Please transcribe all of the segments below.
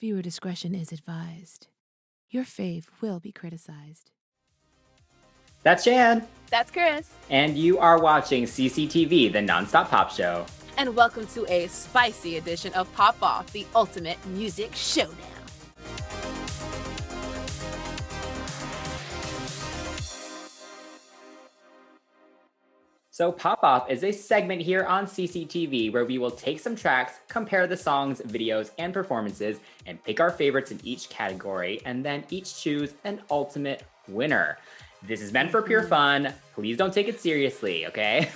Viewer discretion is advised. Your fave will be criticized. That's Jan. That's Chris. And you are watching CCTV, the nonstop pop show. And welcome to a spicy edition of Pop Off, the ultimate music showdown. So Pop Off is a segment here on CCTV where we will take some tracks, compare the songs, videos, and performances, and pick our favorites in each category, and then each choose an ultimate winner. This is meant for pure fun. Please don't take it seriously, okay?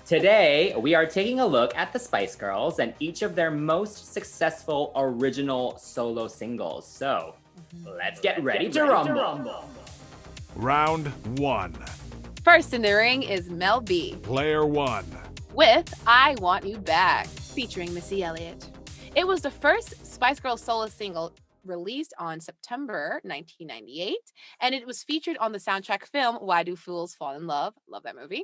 Today, we are taking a look at the Spice Girls and each of their most successful original solo singles. So, let's get ready to rumble. Round 1. First in the ring is Mel B Player 1. with I Want You Back, featuring Missy Elliott. It was the first Spice Girls solo single released on September 1998, and it was featured on the soundtrack film Why Do Fools Fall in Love? Love that movie.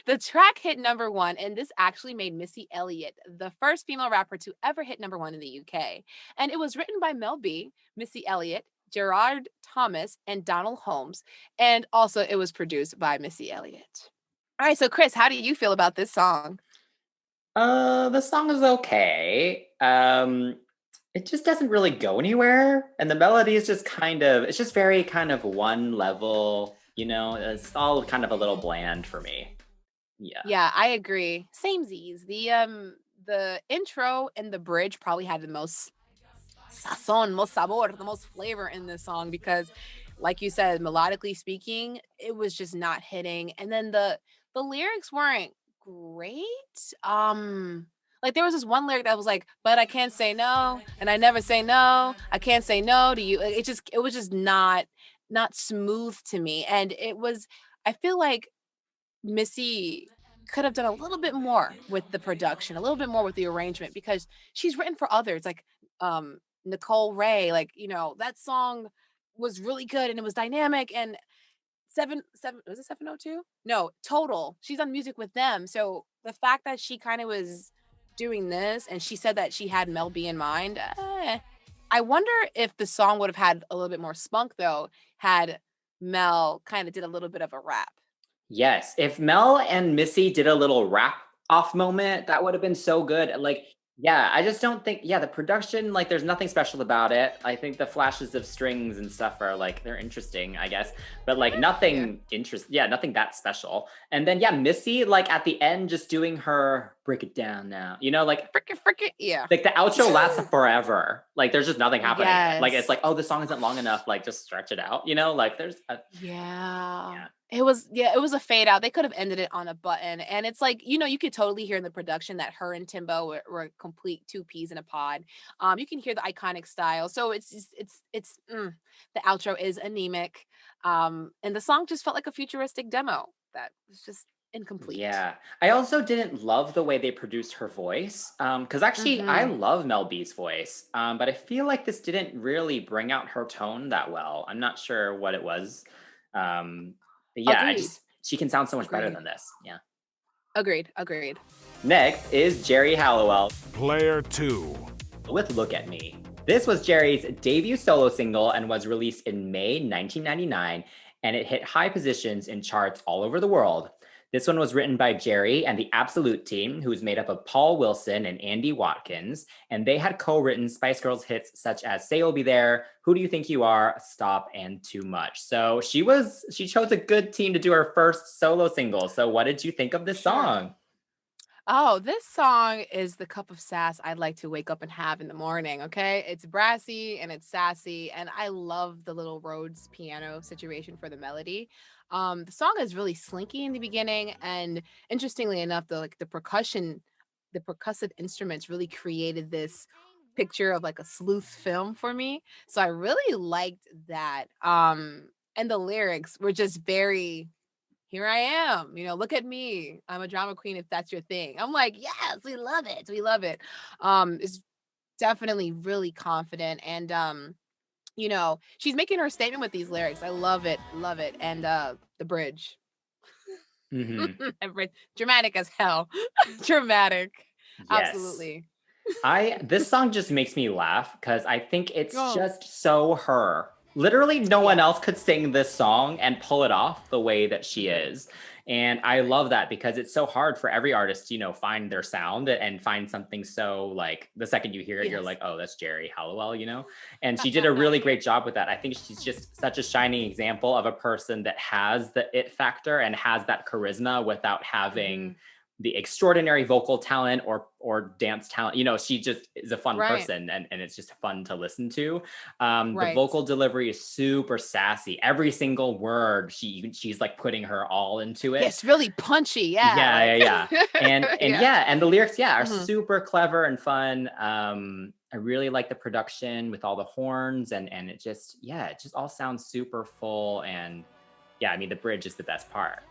The track hit number 1, and this actually made Missy Elliott the first female rapper to ever hit number 1 in the UK. And it was written by Mel B, Missy Elliott, Gerard Thomas, and Donald Holmes, and also it was produced by Missy Elliott. All right, so Chris, how do you feel about this song? The song is okay. It just doesn't really go anywhere. And the melody is just it's just very kind of one level, you know, it's all kind of a little bland for me. Yeah, I agree. Samesies. The intro and the bridge probably had the most sazon, most sabor, the most flavor in this song because, like you said, melodically speaking, it was just not hitting. And then the lyrics weren't great. Like there was this one lyric that was like, "But I can't say no, and I never say no. I can't say no to you." It was just not smooth to me, and I feel like Missy could have done a little bit more with the production, a little bit more with the arrangement because she's written for others like Nicole Ray, like, you know, that song was really good and it was dynamic. And was it 702? No, Total. She's done music with them. So the fact that she kind of was doing this and she said that she had Mel B in mind, I wonder if the song would have had a little bit more spunk though, had Mel kind of did a little bit of a rap. Yes, if Mel and Missy did a little rap off moment, that would have been so good. Like, yeah, I just don't think, the production, like, there's nothing special about it. I think the flashes of strings and stuff are, like, they're interesting, I guess. But, like, nothing nothing that special. And then, Missy, like, at the end, just doing her break it down now. You know, like, frick it, yeah. Like, the outro lasts forever. Like, there's just nothing happening. Yes. Like, it's like, oh, the song isn't long enough. Like, just stretch it out. You know, like, there's Yeah. It was a fade out. They could have ended it on a button. And it's like, you know, you could totally hear in the production that her and Timbo were complete two peas in a pod. You can hear the iconic style. So the outro is anemic. And the song just felt like a futuristic demo that was just incomplete. Yeah. I also didn't love the way they produced her voice. Because actually I love Mel B's voice. But I feel like this didn't really bring out her tone that well. I'm not sure what it was. She can sound so much better than this. Yeah. Agreed. Next is Geri Halliwell Player 2. with Look at Me. This was Geri's debut solo single and was released in May 1999, and it hit high positions in charts all over the world. This one was written by Geri and the Absolute Team, who's made up of Paul Wilson and Andy Watkins, and they had co-written Spice Girls hits such as Say You'll Be There, Who Do You Think You Are, Stop, and Too Much. So she chose a good team to do her first solo single. So what did you think of this song? Oh, this song is the cup of sass I'd like to wake up and have in the morning, okay? It's brassy and it's sassy, and I love the little Rhodes piano situation for the melody. The song is really slinky in the beginning, and interestingly enough, the percussive instruments really created this picture of like a sleuth film for me. So I really liked that. And the lyrics were just very, here I am, you know, look at me. I'm a drama queen if that's your thing. I'm like, yes, we love it. It's definitely really confident, and you know, she's making her statement with these lyrics. I love it. And the bridge. Mm-hmm. Dramatic as hell. Dramatic. Yes. Absolutely. This song just makes me laugh because I think it's Oh. just so her. Literally, no one else could sing this song and pull it off the way that she is. And I love that because it's so hard for every artist to, find their sound and find something so like the second you hear it, you're Yes. like, oh, that's Geri Halliwell. And she did a really great job with that. I think she's just such a shining example of a person that has the it factor and has that charisma without having the extraordinary vocal talent or dance talent. She just is a fun Right. person and it's just fun to listen to. The Right. vocal delivery is super sassy. Every single word, she's like putting her all into it. It's really punchy. Yeah. Yeah. And and the lyrics, are Mhm. super clever and fun. I really like the production with all the horns and it just all sounds super full. And I mean, the bridge is the best part.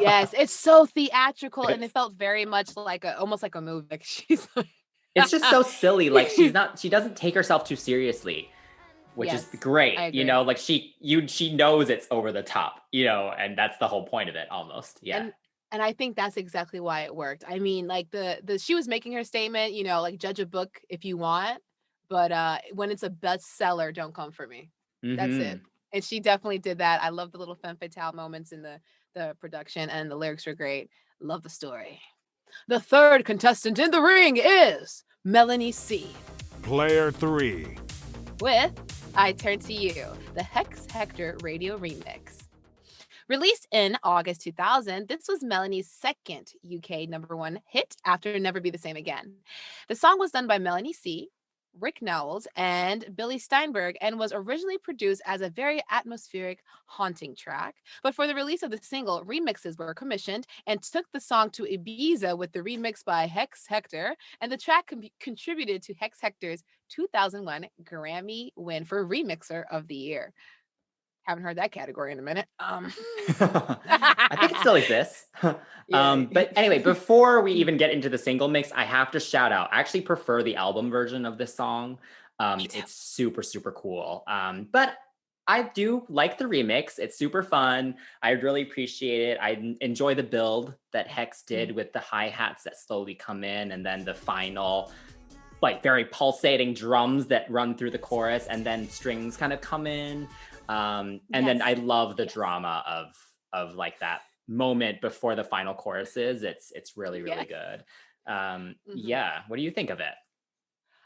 Yes, it's so theatrical, and it felt very much like almost like a movie. Like she's like, It's just so silly. Like she doesn't take herself too seriously, which is Yes, great. I agree. Like she knows it's over the top, and that's the whole point of it almost. Yeah. And I think that's exactly why it worked. I mean, like the she was making her statement, like judge a book if you want, but when it's a bestseller, don't come for me. That's it. And she definitely did that. I love the little femme fatale moments in the production, and the lyrics were great. Love the story. The third contestant in the ring is Melanie C. Player 3. with I Turn to You, the Hector radio remix. Released in August 2000, this was Melanie's second UK #1 hit after Never Be the Same Again. The song was done by Melanie C., Rick Nowels, and Billy Steinberg, and was originally produced as a very atmospheric, haunting track. But for the release of the single, remixes were commissioned and took the song to Ibiza with the remix by Hector, and the track contributed to Hector's 2001 Grammy win for Remixer of the Year. Haven't heard that category in a minute. I think it still exists. Yeah. But anyway, before we even get into the single mix, I have to shout out. I actually prefer the album version of this song. It's super, super cool. But I do like the remix. It's super fun. I really appreciate it. I enjoy the build that Hex did with the hi-hats that slowly come in and then the final like very pulsating drums that run through the chorus and then strings kind of come in. And then I love the drama of like that moment before the final choruses. It's really, really good. Yeah. What do you think of it?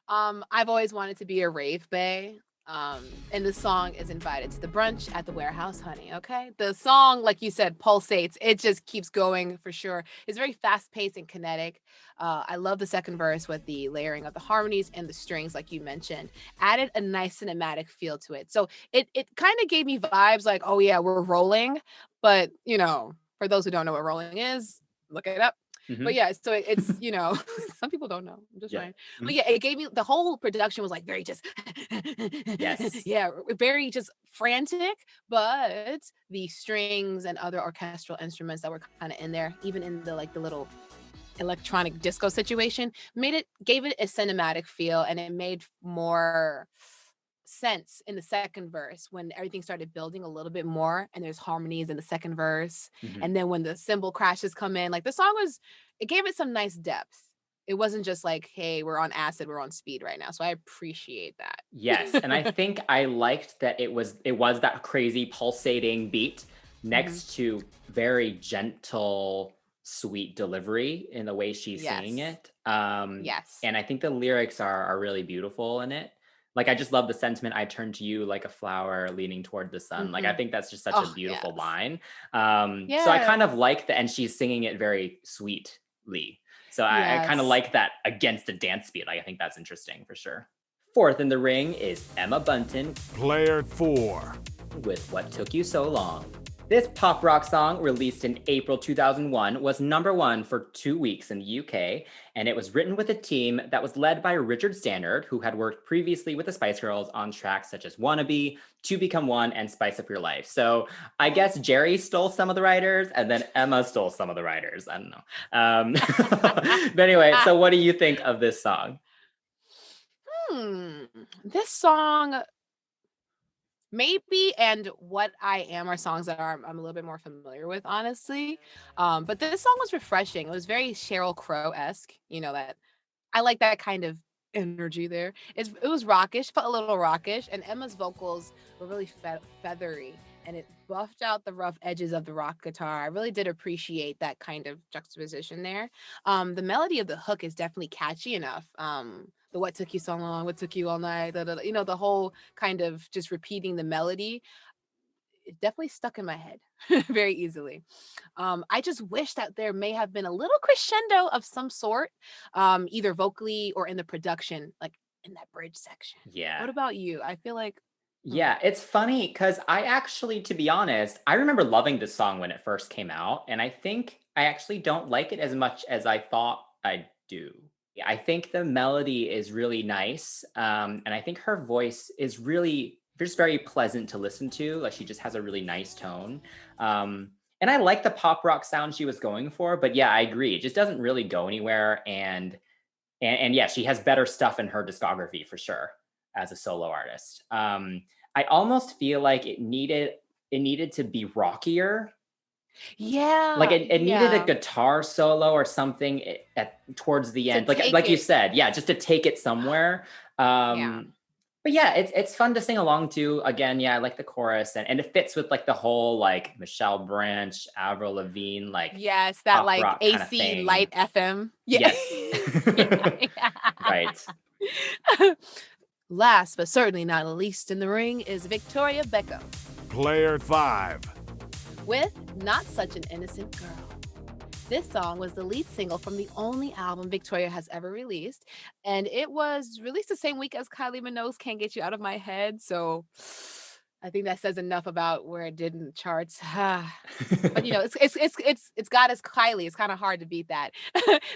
I've always wanted to be a rave bae. And the song is invited to the brunch at the warehouse, honey. Okay. The song, like you said, pulsates. It just keeps going for sure. It's very fast paced and kinetic. I love the second verse with the layering of the harmonies and the strings, like you mentioned, added a nice cinematic feel to it. So it kind of gave me vibes like, oh yeah, we're rolling. But for those who don't know what rolling is, look it up. But yeah, so it's some people don't know. I'm just trying. But yeah, it gave me the whole production was like very just very just frantic. But the strings and other orchestral instruments that were kind of in there, even in the like the little electronic disco situation, gave it a cinematic feel, and it made more sense in the second verse when everything started building a little bit more and there's harmonies in the second verse. And then when the cymbal crashes come in, like the song it gave it some nice depth. It wasn't just like, hey, we're on acid, we're on speed right now. So I appreciate that. Yes, and I think I liked that it was that crazy pulsating beat next to very gentle, sweet delivery in the way she's singing it. Yes. And I think the lyrics are really beautiful in it. Like, I just love the sentiment, I turn to you like a flower leaning toward the sun. Like, I think that's just such a beautiful line. So I kind of like that, and she's singing it very sweetly. So I kind of like that against the dance beat. Like, I think that's interesting for sure. Fourth in the ring is Emma Bunton. Player 4. With What Took You So Long. This pop rock song, released in April 2001, was #1 for 2 weeks in the UK, and it was written with a team that was led by Richard Stannard, who had worked previously with the Spice Girls on tracks such as Wannabe, To Become One, and Spice Up Your Life. So I guess Geri stole some of the writers, and then Emma stole some of the writers. I don't know. But anyway, so what do you think of this song? This song... Maybe and What I Am are songs that I'm a little bit more familiar with, honestly. But this song was refreshing. It was very Sheryl Crow-esque, that I like that kind of energy there. It was rockish, but a little rockish, and Emma's vocals were really feathery, and it buffed out the rough edges of the rock guitar. I really did appreciate that kind of juxtaposition there. The melody of the hook is definitely catchy enough. The what took you so long, what took you all night, you know, the whole kind of just repeating the melody, it definitely stuck in my head very easily. I just wish that there may have been a little crescendo of some sort, either vocally or in the production, like in that bridge section. Yeah. What about you? I feel like, Yeah, it's funny because I actually, to be honest, I remember loving this song when it first came out, and I think I actually don't like it as much as I thought I do. Yeah, I think the melody is really nice, and I think her voice is really just very pleasant to listen to. Like she just has a really nice tone, and I like the pop rock sound she was going for. But yeah, I agree, it just doesn't really go anywhere, and yeah, she has better stuff in her discography for sure as a solo artist. I almost feel like it needed to be rockier. Like yeah, it needed a guitar solo or something towards the to end. take Like you it, said, yeah, just to take it somewhere. yeah, But yeah, it's fun to sing along to. Again, yeah, I like the chorus and it fits with like the whole like Michelle Branch, Avril Lavigne, like yes, that pop like rock kind of AC thing. light FM, yeah, Yes. yeah, Right. yeah. Last but certainly not least in the ring is Victoria Beckham Player 5. with Not Such an Innocent Girl. This song was the lead single from the only album Victoria has ever released, and it was released the same week as Kylie Minogue's Can't Get You Out of My Head, so I think that says enough about where it did in the charts. But you know, it's got as Kylie. It's kind of hard to beat that.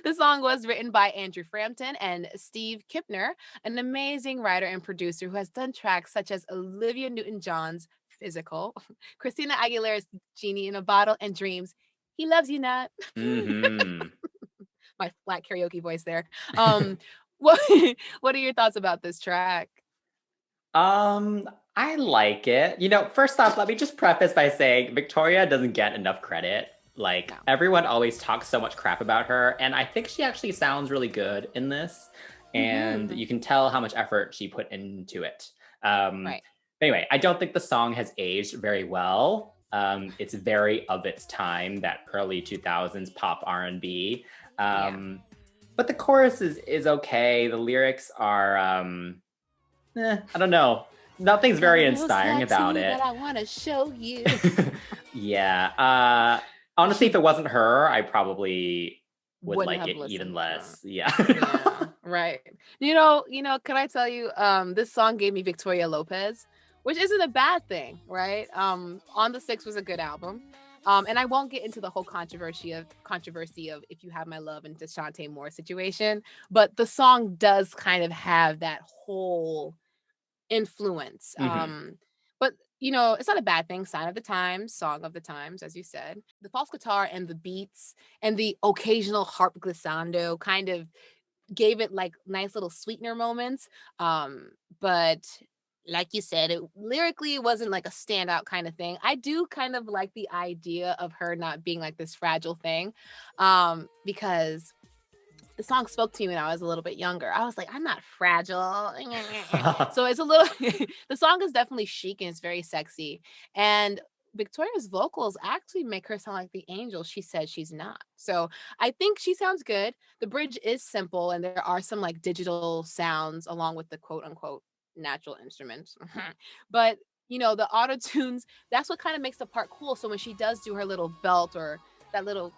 The song was written by Andrew Frampton and Steve Kipner, an amazing writer and producer who has done tracks such as Olivia Newton-John's Physical, Christina Aguilera's Genie in a Bottle, and Dreams. He Loves You Not. Hmm. My flat karaoke voice there. What what are your thoughts about this track? I like it. You know, first off, let me just preface by saying Victoria doesn't get enough credit. Like No. everyone always talks so much crap about her, and I think she actually sounds really good in this. And Mhm. you can tell how much effort she put into it. Right. Anyway, I don't think the song has aged very well. It's very of its time, that early 2000s pop R&B. Yeah. But the chorus is okay. The lyrics are I don't know. Nothing's Got a very little inspiring about tattoo it. that I want to show you. Yeah. Honestly, if it wasn't her, I probably would Wouldn't like have it even listened. less. Yeah. Yeah, right. Can I tell you, this song gave me Victoria Lopez, which isn't a bad thing, right? On the Six was a good album. And I won't get into the whole controversy of If You Have My Love and Deshante Moore situation, but the song does kind of have that whole influence. Mhm. But you know, it's not a bad thing. Sign of the times, song of the times, as you said. The false guitar and the beats and the occasional harp glissando kind of gave it like nice little sweetener moments. But like you said, it lyrically wasn't like a standout kind of thing. I do kind of like the idea of her not being like this fragile thing, because the song spoke to me when I was a little bit younger. I was like, I'm not fragile. So it's a little, the song is definitely chic and it's very sexy. And Victoria's vocals actually make her sound like the angel she says she's not. So I think she sounds good. The bridge is simple and there are some like digital sounds along with the quote unquote natural instruments. But you know, the auto tunes, that's what kind of makes the part cool. So when she does do her little belt or that little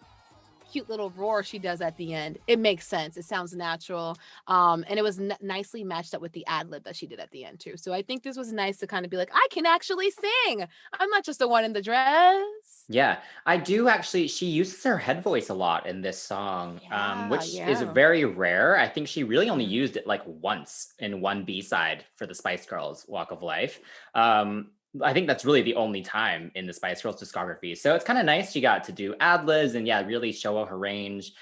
cute little roar she does at the end, it makes sense. It sounds natural. And it was nicely matched up with the ad lib that she did at the end too. So I think this was nice to kind of be like, I can actually sing. I'm not just the one in the dress. Yeah, I do actually. She uses her head voice a lot in this song, Yeah, which is yeah. very rare. I think she really only Mhm. used it like once in one B-side for the Spice Girls Walk of Life. Um, I think that's really the only time in the Spice Girls discography. So it's kind of nice she got to do ad-libs and yeah, really show out her range.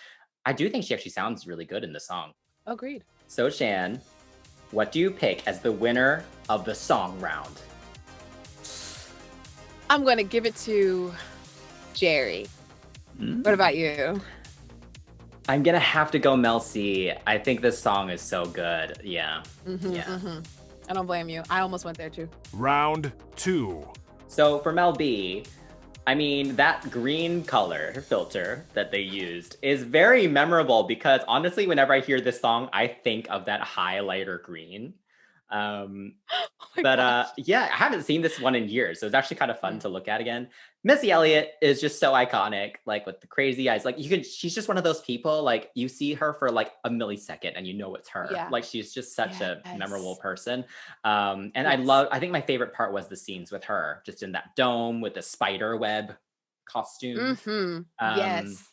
I do think she actually sounds really good in the song. Agreed. So Shan, what do you pick as the winner of the song round? I'm going to give it to Geri. What about you? I'm gonna have to go Mel C. I think this song is so good. Yeah. I don't blame you. I almost went there too. Round 2. So for Mel B, I mean, that green color filter that they used is very memorable because honestly, whenever I hear this song, I think of that highlighter green. Yeah, I haven't seen this one in years, so it's actually kind of fun to look at again. Missy Elliott is just so iconic, like with the crazy eyes. Like she's just one of those people, like you see her for like a millisecond and you know it's her. Yeah. Like she's just such a memorable person. And Yes. I think my favorite part was the scenes with her, just in that dome with the spider web costume. Yes.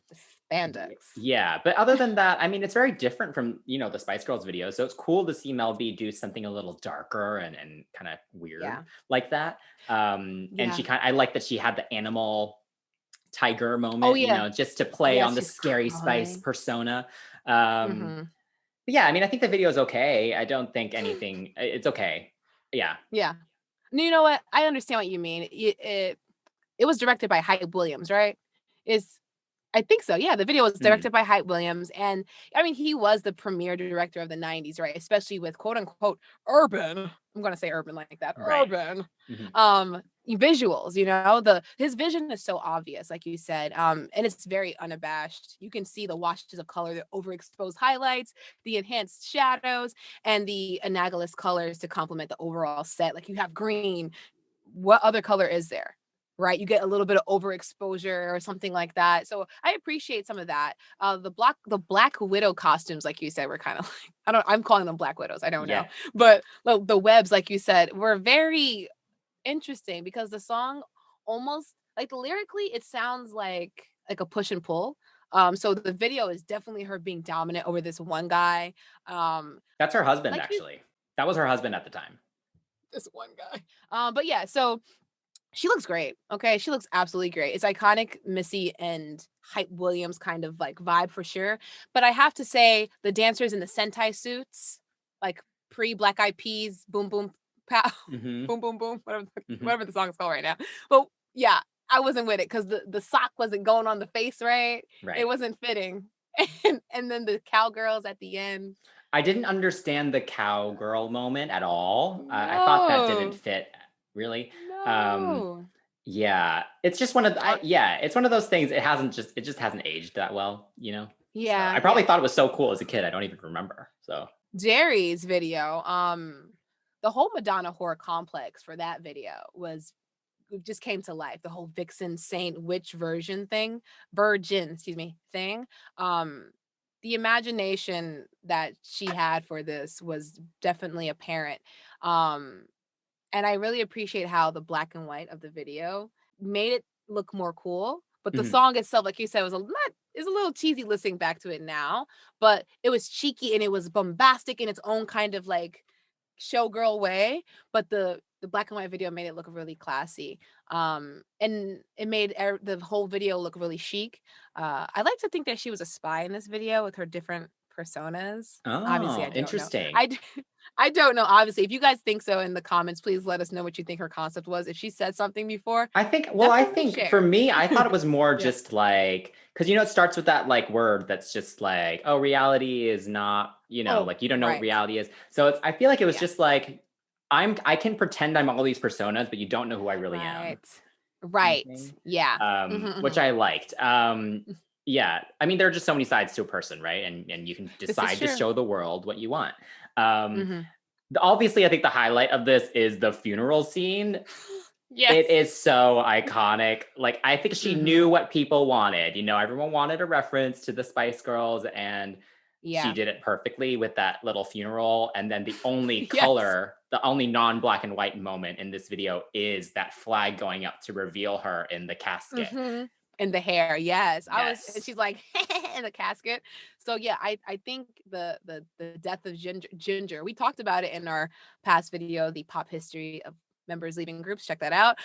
Spandex. Yeah, but other than that, I mean, it's very different from, the Spice Girls video. So it's cool to see Mel B do something a little darker and kind of weird like that. And I like that she had the animal tiger moment, just to play on the scary Spice persona. But yeah, I mean, I think the video is okay. I don't think anything, it's okay. Yeah. Yeah. You know what? I understand what you mean. It was directed by Hype Williams, right? I think so. Yeah, the video was directed by Hype Williams. And I mean, he was the premier director of the 90s, right? Especially with quote unquote urban. I'm going to say urban like that. Right. Urban. Visuals, his vision is so obvious, like you said. And it's very unabashed. You can see the washes of color, the overexposed highlights, the enhanced shadows, and the analogous colors to complement the overall set. Like you have green. What other color is there? Right, you get a little bit of overexposure or something like that. So I appreciate some of that. The Black Widow costumes, like you said, were kind of like I'm calling them Black Widows. I don't know, but the webs, like you said, were very interesting because the song almost like lyrically, it sounds like a push and pull. So the video is definitely her being dominant over this one guy. That's her husband, actually. That was her husband at the time. This one guy. But yeah, so. She looks great. Okay. She looks absolutely great. It's iconic Missy and Hype Williams kind of like vibe for sure. But I have to say the dancers in the Sentai suits, like pre-Black Eyed Peas, boom, boom, pow, boom, boom, boom, whatever the song is called right now. But yeah, I wasn't with it because the sock wasn't going on the face, right? It wasn't fitting. And then the cowgirls at the end. I didn't understand the cowgirl moment at all. I thought that didn't fit. Really? No. Yeah, it's just one of it's one of those things. It just hasn't aged that well, Yeah. So I probably thought it was so cool as a kid. I don't even remember. So Geri's video, the whole Madonna horror complex for that video just came to life. The whole Vixen Saint Witch virgin thing. The imagination that she had for this was definitely apparent. And I really appreciate how the black and white of the video made it look more cool. But the song itself, like you said, is a little cheesy listening back to it now. But it was cheeky and it was bombastic in its own kind of like showgirl way. But the black and white video made it look really classy. And it made the whole video look really chic. I like to think that she was a spy in this video with her different personas. Oh, obviously, I don't interesting. know. I don't know. Obviously, if you guys think so in the comments, please let us know what you think her concept was. If she said something before, I think for me, I thought it was more just like, because it starts with that like word that's just like, oh, reality is not, like you don't know what reality is. So I feel like it was just like, I can pretend I'm all these personas, but you don't know who I really am. Right. Yeah. Which I liked. Yeah. I mean, there are just so many sides to a person, right? And you can decide to show the world what you want. Obviously, I think the highlight of this is the funeral scene. Yes. It is so iconic. Like, I think she knew what people wanted. Everyone wanted a reference to the Spice Girls, and she did it perfectly with that little funeral. And then the only color, the only non-black and white moment in this video is that flag going up to reveal her in the casket. In the hair, yes. She's like in the casket. So yeah, I think the death of Ginger. We talked about it in our past video, the pop history of members leaving groups. Check that out.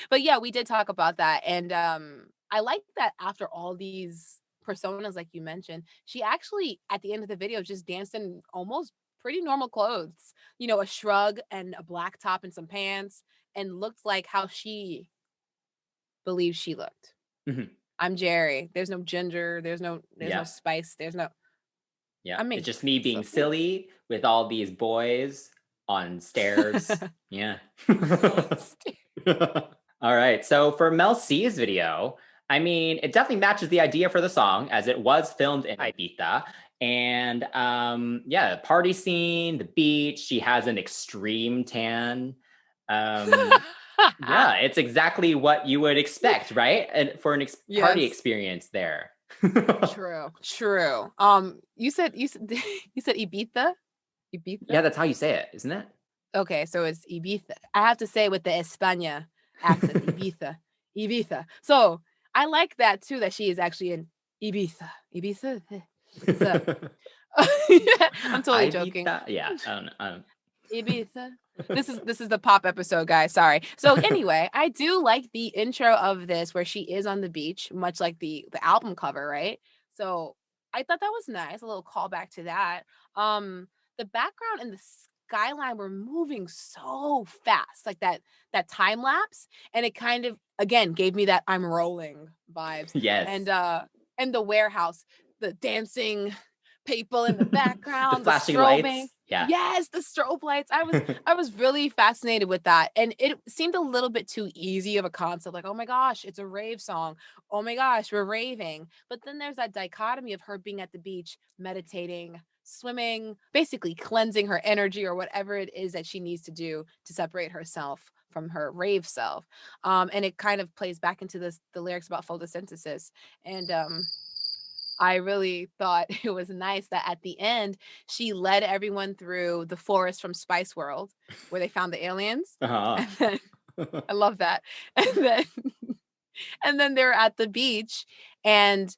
But yeah, we did talk about that, and I like that after all these personas, like you mentioned, she actually at the end of the video just danced in almost pretty normal clothes. A shrug and a black top and some pants, and looked like how she believes she looked. I'm Geri. There's no ginger. There's no Yeah. spice. There's no. Yeah. I'm me. It's just me being So cool. silly with all these boys on stairs. Yeah. All right. So for Mel C's video, I mean, it definitely matches the idea for the song as it was filmed in Ibiza. And yeah, party scene, the beach, she has an extreme tan. Yeah, it's exactly what you would expect, right? And for an party Yes. experience there. True. True. You said you said Ibiza? Ibiza? Yeah, that's how you say it, isn't it? Okay, so it's Ibiza. I have to say with the España accent, Ibiza. Ibiza. So I like that too, that she is actually in Ibiza. Ibiza. So I'm totally joking. Ibiza? Yeah, I don't know. Ibiza. This is the pop episode, guys. Sorry. So anyway, I do like the intro of this where she is on the beach, much like the album cover, right? So I thought that was nice, a little callback to that. The background and the skyline were moving so fast, like that time lapse, and it kind of again gave me that I'm rolling vibes. Yes. And the warehouse, the dancing people in the background, The flashing strobing. lights. Yeah. Yes, the strobe lights. I was really fascinated with that. And it seemed a little bit too easy of a concept. Like, oh my gosh, it's a rave song. Oh my gosh, we're raving. But then there's that dichotomy of her being at the beach, meditating, swimming, basically cleansing her energy or whatever it is that she needs to do to separate herself from her rave self. And it kind of plays back into the lyrics about photosynthesis. And I really thought it was nice that at the end, she led everyone through the forest from Spice World where they found the aliens. Uh-huh. And then, I love that. And then they're at the beach and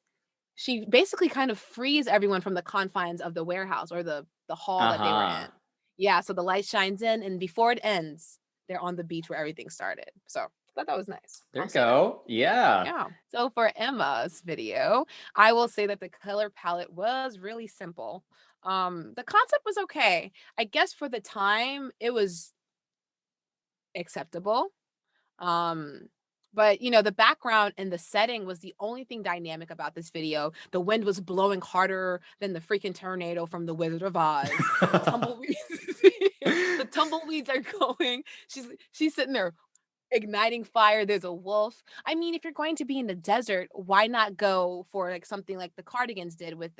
she basically kind of frees everyone from the confines of the warehouse or the hall that they were Uh-huh. in. Yeah, so the light shines in and before it ends, they're on the beach where everything started. So I thought that was nice. There I'll you say that. go. Yeah. Yeah. So for Emma's video, I will say that the color palette was really simple. The concept was okay. I guess for the time it was acceptable. Um, but you know, the background and the setting was the only thing dynamic about this video. The wind was blowing harder than the freaking tornado from The Wizard of Oz. The tumbleweeds, the tumbleweeds are going. She's sitting there igniting fire. There's a wolf. I mean, if you're going to be in the desert, why not go for like something like the Cardigans did with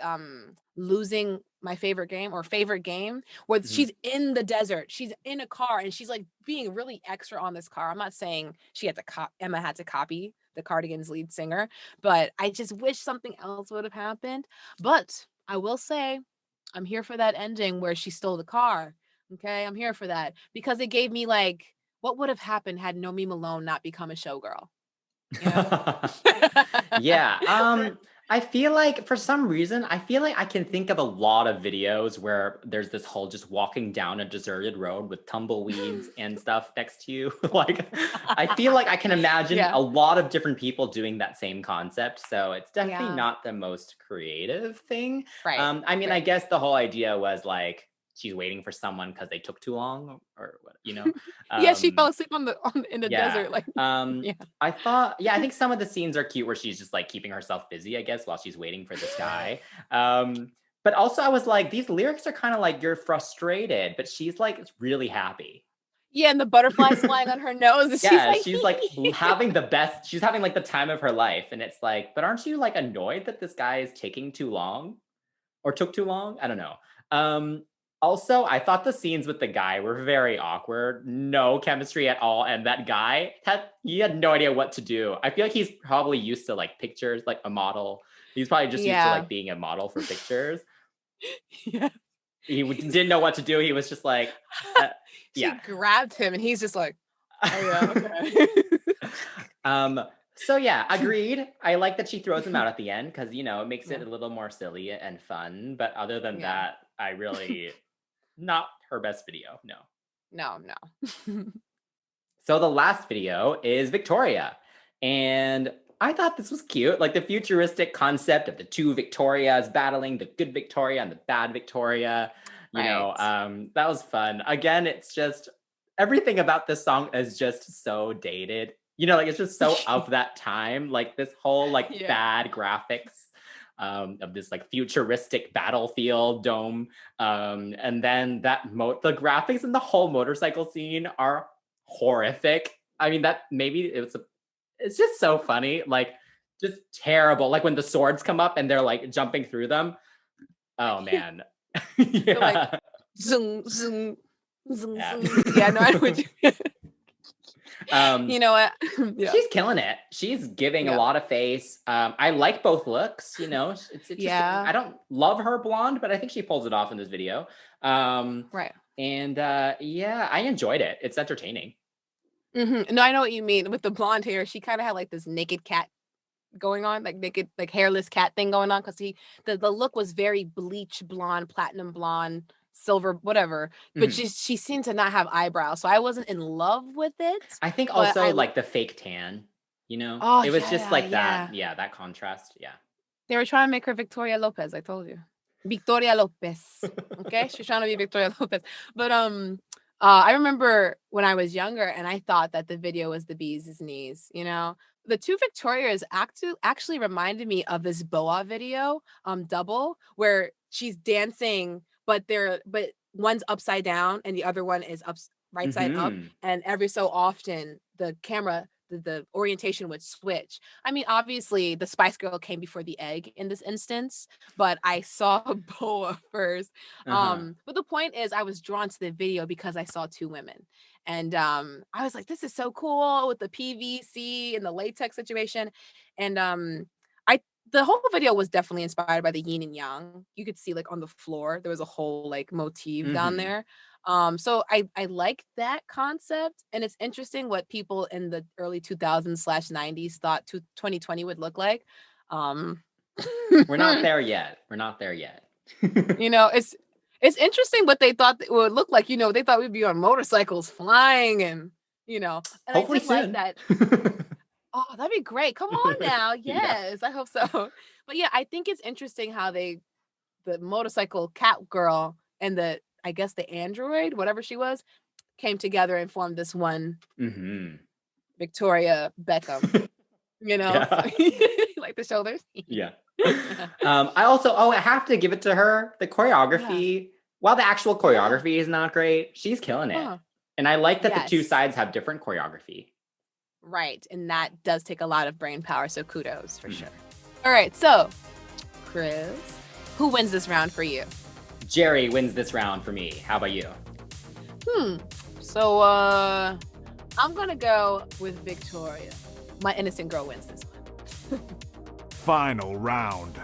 losing my favorite game or favorite game where she's in the desert, she's in a car and she's like being really extra on this car. I'm not saying she had to Emma had to copy the Cardigans lead singer, but I just wish something else would have happened. But I will say I'm here for that ending where she stole the car. Okay, I'm here for that because it gave me like what would have happened had Nomi Malone not become a showgirl? You know? Yeah. I feel like for some reason, I feel like I can think of a lot of videos where there's this whole just walking down a deserted road with tumbleweeds and stuff next to you. Like, I feel like I can imagine a lot of different people doing that same concept. So it's definitely not the most creative thing. Right. I mean, I guess the whole idea was like, she's waiting for someone because they took too long or what, you know? Yeah, she fell asleep in the desert. Like, I thought, I think some of the scenes are cute where she's just like keeping herself busy, I guess, while she's waiting for this guy. But also I was like, these lyrics are kind of like, you're frustrated, but she's like really happy. Yeah, and the butterflies flying on her nose. Yeah, she's like having she's having like the time of her life. And it's like, but aren't you like annoyed that this guy is taking too long or took too long? I don't know. Also, I thought the scenes with the guy were very awkward. No chemistry at all. And that guy, he had no idea what to do. I feel like he's probably used to like pictures, like a model. He's probably just used to like being a model for pictures. Yeah. He didn't know what to do. He was just like, she grabbed him and he's just like, oh yeah, okay. So yeah, agreed. I like that she throws him out at the end because, you know, it makes it a little more silly and fun. But other than that, I really... Not her best video, no. No. So the last video is Victoria. And I thought this was cute. Like the futuristic concept of the two Victorias battling, the good Victoria and the bad Victoria. You know, that was fun. Again, it's just, everything about this song is just so dated. You know, like it's just so of that time. Like this whole like Yeah. bad graphics of this like futuristic battlefield dome. And then the graphics in the whole motorcycle scene are horrific. I mean, that maybe it's just so funny. Like just terrible. Like when the swords come up and they're like jumping through them. Oh man. They're like Yeah. zoom, zoom, zoom, Yeah. zoom. Yeah, no, I know what you Um, You know what? Yeah. She's killing it. She's giving a Yeah. lot of face. I like both looks. You know, it's interesting. Yeah. I don't love her blonde, but I think she pulls it off in this video. Right. And yeah, I enjoyed it. It's entertaining. No, I know what you mean. With the blonde hair, she kind of had like this naked cat going on, like naked, like hairless cat thing going on. Because the look was very bleach blonde, platinum blonde, silver, whatever. But Mhm. she seemed to not have eyebrows, so I wasn't in love with it. I think But also I like the fake tan. You know, Oh it was just like yeah. that. Yeah, that contrast. Yeah. They were trying to make her Victoria Lopez. I told you, Victoria Lopez. Okay, she's trying to be Victoria Lopez. But I remember when I was younger, and I thought that the video was the bee's knees. You know, the two Victorias actually reminded me of this Boa video, Double, where she's dancing, but one's upside down and the other one is right side up, Mhm. and every so often the camera. The orientation would switch. I mean, obviously, the Spice Girl came before the egg in this instance, but I saw Boa first. Uh-huh. But the point is, I was drawn to the video because I saw two women, and I was like, "This is so cool with the PVC and the latex situation." And I the whole video was definitely inspired by the yin and yang. You could see like on the floor there was a whole like motif down Mhm. there. So I like that concept, and it's interesting what people in the early 2000s/90s thought 2020 would look like. Um, We're not there yet. We're not there yet. you know, it's interesting what they thought it would look like. You know, they thought we'd be on motorcycles flying, and and I Hopefully did like soon. that. Oh, that'd be great. Come on now. Yeah. Yes, I hope so. But yeah, I think it's interesting how the motorcycle cat girl and I guess the android, whatever she was, came together and formed this one Mhm. Victoria Beckham, Yeah. like the shoulders. Yeah. I have to give it to her. The choreography, while the actual choreography is not great, she's killing it. Uh-huh. And I like that the two Yes. sides have different choreography. Right. And that does take a lot of brain power. So kudos for sure. All right. So, Chris, who wins this round for you? Geri wins this round for me. How about you? So, I'm going to go with Victoria. My innocent girl wins this one. Final round.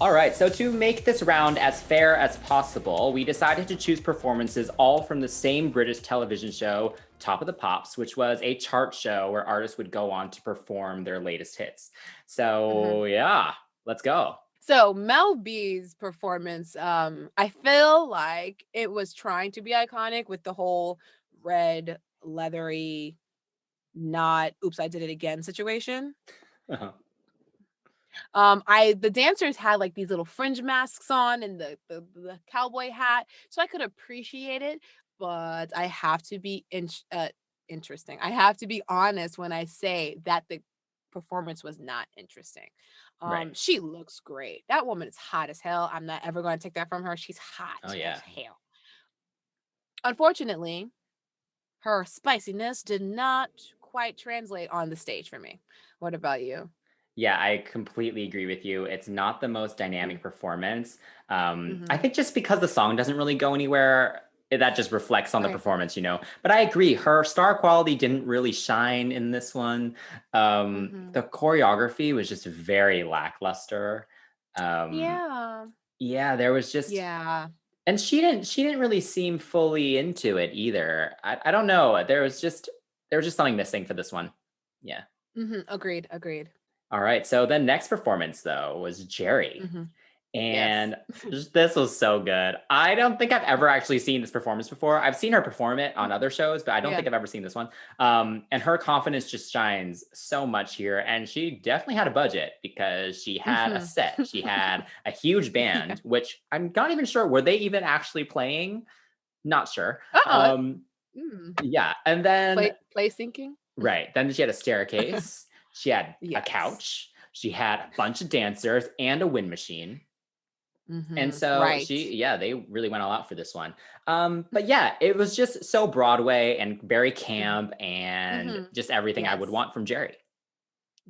All right, so to make this round as fair as possible, we decided to choose performances all from the same British television show, Top of the Pops, which was a chart show where artists would go on to perform their latest hits. So yeah, let's go. So Mel B's performance, I feel like it was trying to be iconic with the whole red, leathery, not oops, I did it again situation. Uh-huh. The dancers had like these little fringe masks on and the cowboy hat, so I could appreciate it, but I have to be interesting. I have to be honest when I say that the performance was not interesting. Right. She looks great. That woman is hot as hell. I'm not ever going to take that from her. She's hot Oh, yeah. as hell. Unfortunately, her spiciness did not quite translate on the stage for me. What about you? Yeah, I completely agree with you. It's not the most dynamic performance. I think just because the song doesn't really go anywhere, that just reflects on the Right. performance, you know. But I agree, her star quality didn't really shine in this one. The choreography was just very lackluster. Yeah. Yeah, there was just, Yeah. and she didn't really seem fully into it either. I don't know. There was just something missing for this one. Yeah. Agreed. All right. So the next performance, though, was Geri. And this was so good. I don't think I've ever actually seen this performance before. I've seen her perform it on other shows, but I don't think I've ever seen this one. And her confidence just shines so much here. And she definitely had a budget because she had a set. She had a huge band, which I'm not even sure, were they even actually playing? Not sure. Yeah. And then play sinking. right. Then she had a staircase. She had a Yes. couch. She had a bunch of dancers and a wind machine. And so Right. they really went all out for this one. But yeah, it was just so Broadway and very camp and just everything I would Yes. want from Geri.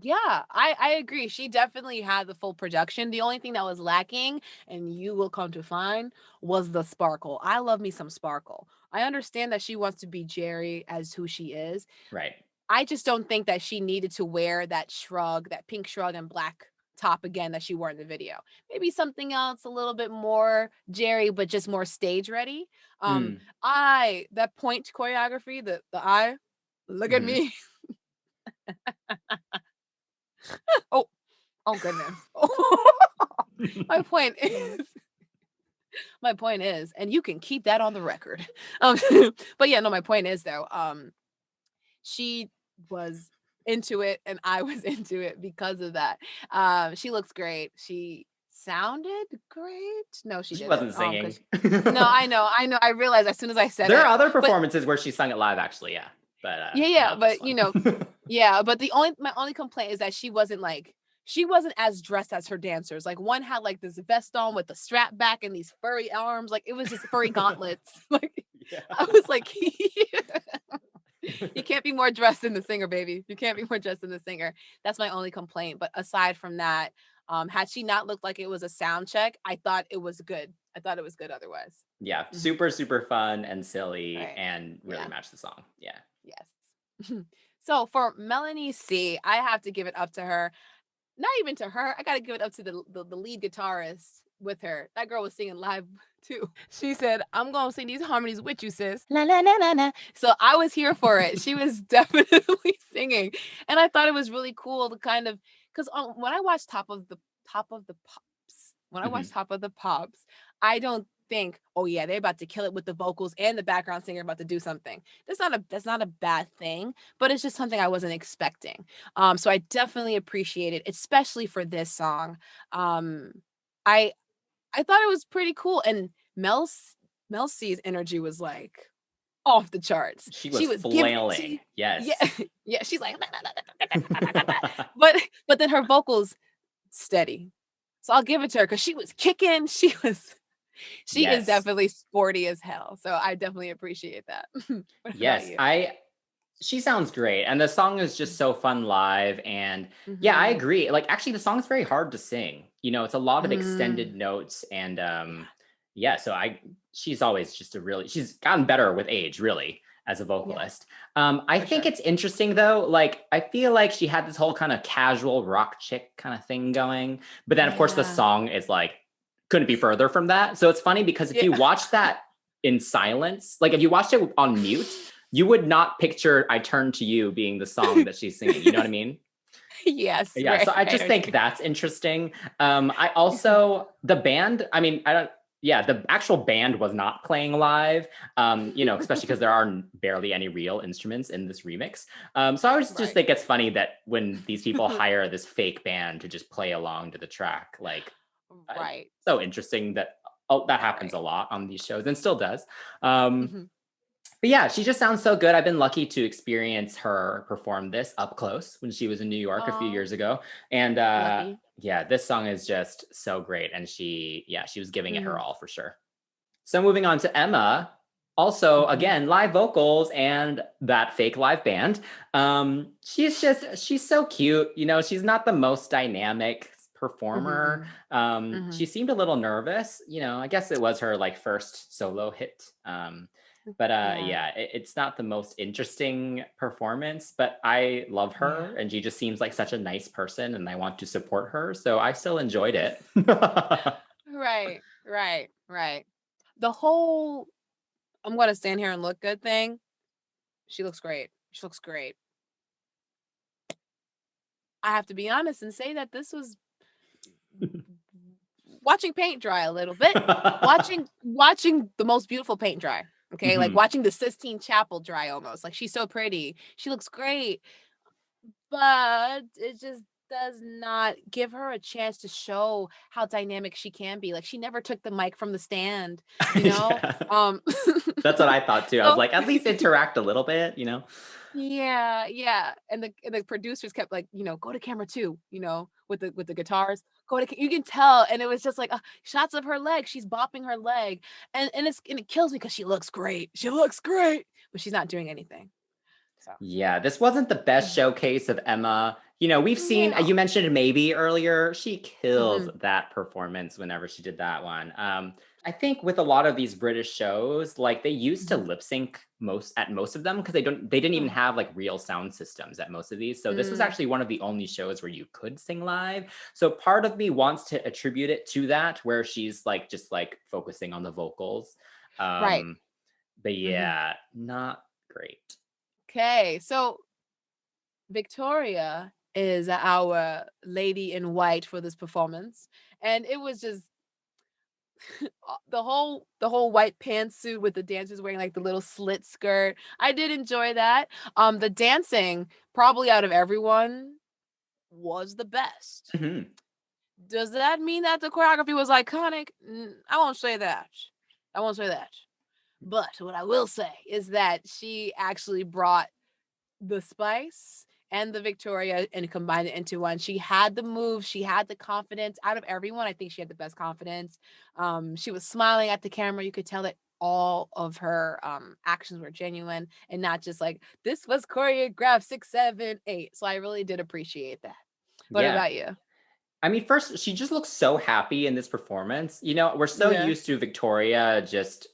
Yeah, I agree. She definitely had the full production. The only thing that was lacking, and you will come to find, was the sparkle. I love me some sparkle. I understand that she wants to be Geri as who she is. Right. I just don't think that she needed to wear that shrug, that pink shrug and black top again that she wore in the video. Maybe something else a little bit more Geri, but just more stage ready. That point choreography, the eye, look at me. Oh goodness. My point is, and you can keep that on the record. But yeah, no, my point is though, she was into it and I was into it because of that. She looks great. She sounded great. No, she didn't. Wasn't singing. No, I know. I realized as soon as I said there it. are other performances where she sung it live, actually. Yeah. But but but my only complaint is that she wasn't as dressed as her dancers. Like one had like this vest on with the strap back and these furry arms. Like it was just furry gauntlets. Like I was like, you can't be more dressed than the singer, baby. You can't be more dressed than the singer. That's my only complaint. But aside from that, had she not looked like it was a sound check, I thought it was good. I thought it was good otherwise. Yeah, super, super fun and silly and really matched the song. Yeah. Yes. So for Melanie C, I have to give it up to her. Not even to her. I got to give it up to the lead guitarist with her. That girl was singing live too. She said, "I'm going to sing these harmonies with you, sis." La, la, la, la, la. So I was here for it. She was definitely singing. And I thought it was really cool to kind of, because when I watched Top of the Pops, I don't think, oh yeah, they're about to kill it with the vocals and the background singer about to do something. That's not a bad thing, but it's just something I wasn't expecting. So I definitely appreciate it, especially for this song. I thought it was pretty cool, and Mel C's energy was like off the charts. She was flailing. Yes. Yeah. She's like, but then her vocals steady. So I'll give it to her because she was kicking. She is definitely sporty as hell. So I definitely appreciate that. Yes, she sounds great. And the song is just so fun live. And yeah, I agree. Like actually the song's very hard to sing. It's a lot of extended notes. And so she's always just she's gotten better with age, really, as a vocalist. I think it's interesting though. Like I feel like she had this whole kind of casual rock chick kind of thing going. But then of course the song is like, couldn't be further from that. So it's funny because if you watch that in silence, like if you watched it on mute, you would not picture I Turn to You being the song that she's singing. You know what I mean? Yes. Yeah. Right, so I just think that's interesting. I also, the band, the actual band was not playing live, especially because there are barely any real instruments in this remix. So I just think it's funny that when these people hire this fake band to just play along to the track, like, so interesting that that happens a lot on these shows and still does. But yeah, she just sounds so good. I've been lucky to experience her perform this up close when she was in New York a few years ago. And this song is just so great. And she was giving it her all for sure. So moving on to Emma, also, again, live vocals and that fake live band. She's so cute. She's not the most dynamic performer. She seemed a little nervous. I guess it was her like first solo hit. But it's not the most interesting performance, but I love her and she just seems like such a nice person and I want to support her. So I still enjoyed it. Right. The whole I'm going to stand here and look good thing. She looks great. I have to be honest and say that this was watching paint dry a little bit, watching the most beautiful paint dry. Okay. Like watching the Sistine Chapel dry almost. Like she's so pretty. She looks great. But it just does not give her a chance to show how dynamic she can be. Like she never took the mic from the stand, you know? Yeah. Um That's what I thought too. I was so like, at least interact a little bit, you know? yeah, yeah. And the producers kept like, go to camera 2, with the guitars. You can tell, and it was just like shots of her leg. She's bopping her leg. And it kills me because she looks great. She looks great, but she's not doing anything. So Yeah, this wasn't the best showcase of Emma. You know, we've seen, no. you mentioned Maybe earlier. She kills Hmm. that performance whenever she did that one. I think with a lot of these British shows, like they used to Hmm. lip sync most of them because they didn't even have like real sound systems at most of these. So this was Mm, actually one of the only shows where you could sing live. So part of me wants to attribute it to that, where she's like just like focusing on the vocals. right. Um, but Hmm. yeah, not great. Okay, so Victoria is our lady in white for this performance, and it was just the whole white pantsuit with the dancers wearing like the little slit skirt. I did enjoy that. The dancing, probably out of everyone, was the best. Mhm. Does that mean that the choreography was iconic? I won't say that. I won't say that. But what I will say is that she actually brought the spice and the Victoria and combined it into one. She had the move, she had the confidence. Out of everyone, I think she had the best confidence. She was smiling at the camera. You could tell that all of her actions were genuine and not just like this was choreographed 6, 7, 8. So I really did appreciate that. What Yeah. about you? I mean, first, she just looks so happy in this performance. You know, we're so Yeah. used to Victoria just,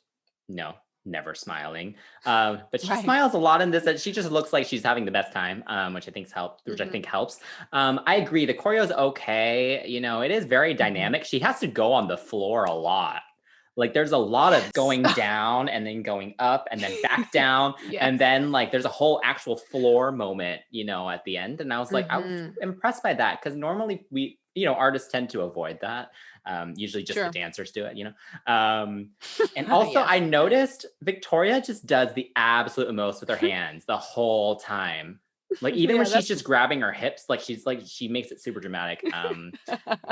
no, never smiling. But she Right. smiles a lot in this, and she just looks like she's having the best time, which I Hmm. think helps. I agree. The choreo is okay. You know, it is very Hmm. dynamic. She has to go on the floor a lot. Like there's a lot of Yes. going down and then going up and then back down. Yes. And then like there's a whole actual floor moment, you know, at the end. And I was like, I was Hmm. impressed by that because normally artists tend to avoid that. Usually just the True. dancers do it, you know. And also Yes. I noticed Victoria just does the absolute most with her hands the whole time. Like even when Yeah, she's that's just grabbing her hips, like she makes it super dramatic.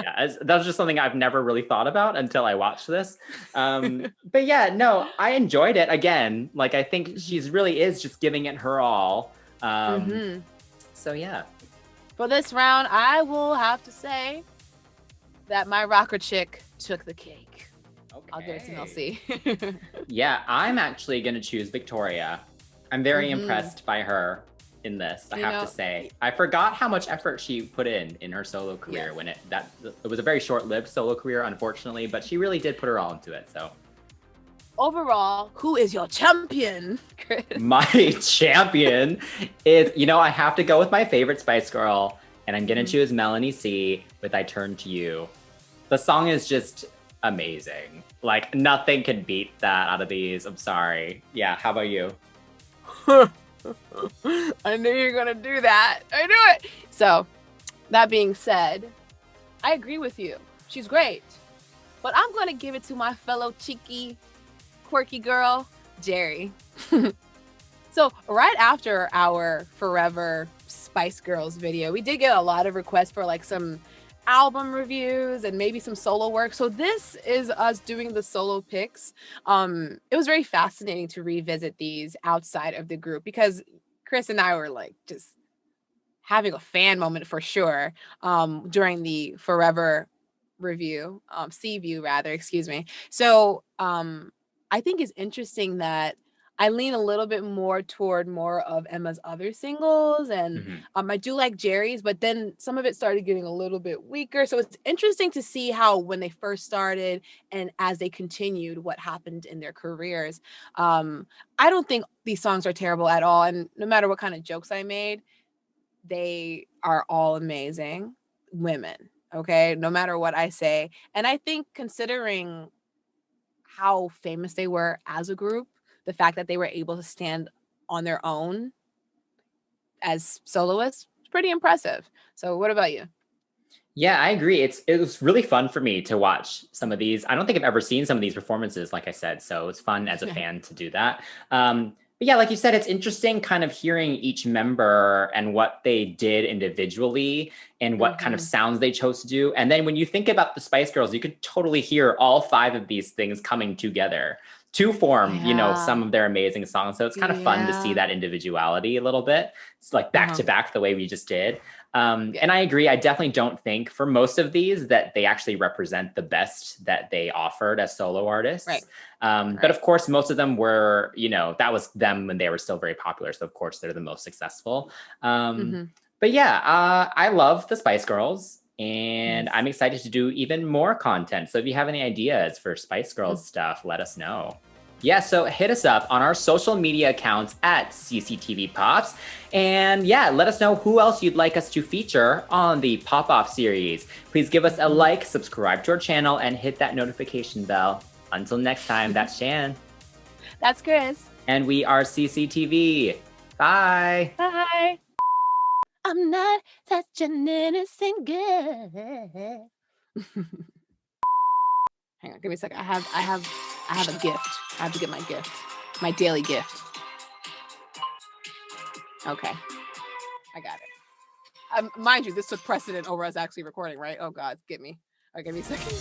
Yeah, that was just something I've never really thought about until I watched this. But yeah, no, I enjoyed it. Again, like I think Mhm. she's really is just giving it her all. Mhm. So yeah. For this round, I will have to say that my rocker chick took the cake. I'll give it to Okay. Melcy. Yeah, I'm actually gonna choose Victoria. I'm very Mhm. impressed by her in this, I You have to know, say. I forgot how much effort she put in her solo career yes. when it was a very short-lived solo career, unfortunately, but she really did put her all into it. So Overall, who is your champion, Chris? my champion is, I have to go with my favorite Spice Girl, and I'm gonna Mhm. choose Melanie C with I Turn to You. The song is just amazing. Like nothing can beat that out of these. I'm sorry. Yeah, how about you? I knew you were gonna do that. I knew it. So, that being said, I agree with you. She's great, but I'm gonna give it to my fellow cheeky, quirky girl, Geri. So right after our Forever Spice Girls video, we did get a lot of requests for like some album reviews and maybe some solo work. So this is us doing the solo picks. It was very fascinating to revisit these outside of the group because Chris and I were like just having a fan moment for sure during the Forever review, C view rather, excuse me. So I think it's interesting that I lean a little bit more toward more of Emma's other singles, and Mhm. I do like Geri's, but then some of it started getting a little bit weaker. So it's interesting to see how when they first started and as they continued, what happened in their careers. I don't think these songs are terrible at all, and no matter what kind of jokes I made, they are all amazing women, okay? No matter what I say. And I think considering how famous they were as a group, the fact that they were able to stand on their own as soloists, it's pretty impressive. So what about you? Yeah, I agree. It was really fun for me to watch some of these. I don't think I've ever seen some of these performances, like I said. So it's fun as a fan to do that. But yeah, like you said, it's interesting kind of hearing each member and what they did individually and what kind of sounds they chose to do. And then when you think about the Spice Girls, you could totally hear all 5 of these things coming together to form, you know, some of their amazing songs. So it's kind of fun to see that individuality a little bit. It's like back to back the way we just did. And I agree. I definitely don't think for most of these that they actually represent the best that they offered as solo artists. Right. But of course, most of them were, you know, that was them when they were still very popular. So of course, they're the most successful. But yeah, I love the Spice Girls. And I'm excited to do even more content. So if you have any ideas for Spice Girls stuff, let us know. Yeah, so hit us up on our social media accounts at CCTV Pops. And yeah, let us know who else you'd like us to feature on the Pop Off series. Please give us a like, subscribe to our channel, and hit that notification bell. Until next time, that's Shan. That's Chris. And we are CCTV. Bye. Bye. I'm not such an innocent girl. Hang on, give me a second. I have a gift. I have to get my gift. My daily gift. Okay. I got it. Mind you, this took precedent over us actually recording, right? Oh God, get me. Okay, give me a second.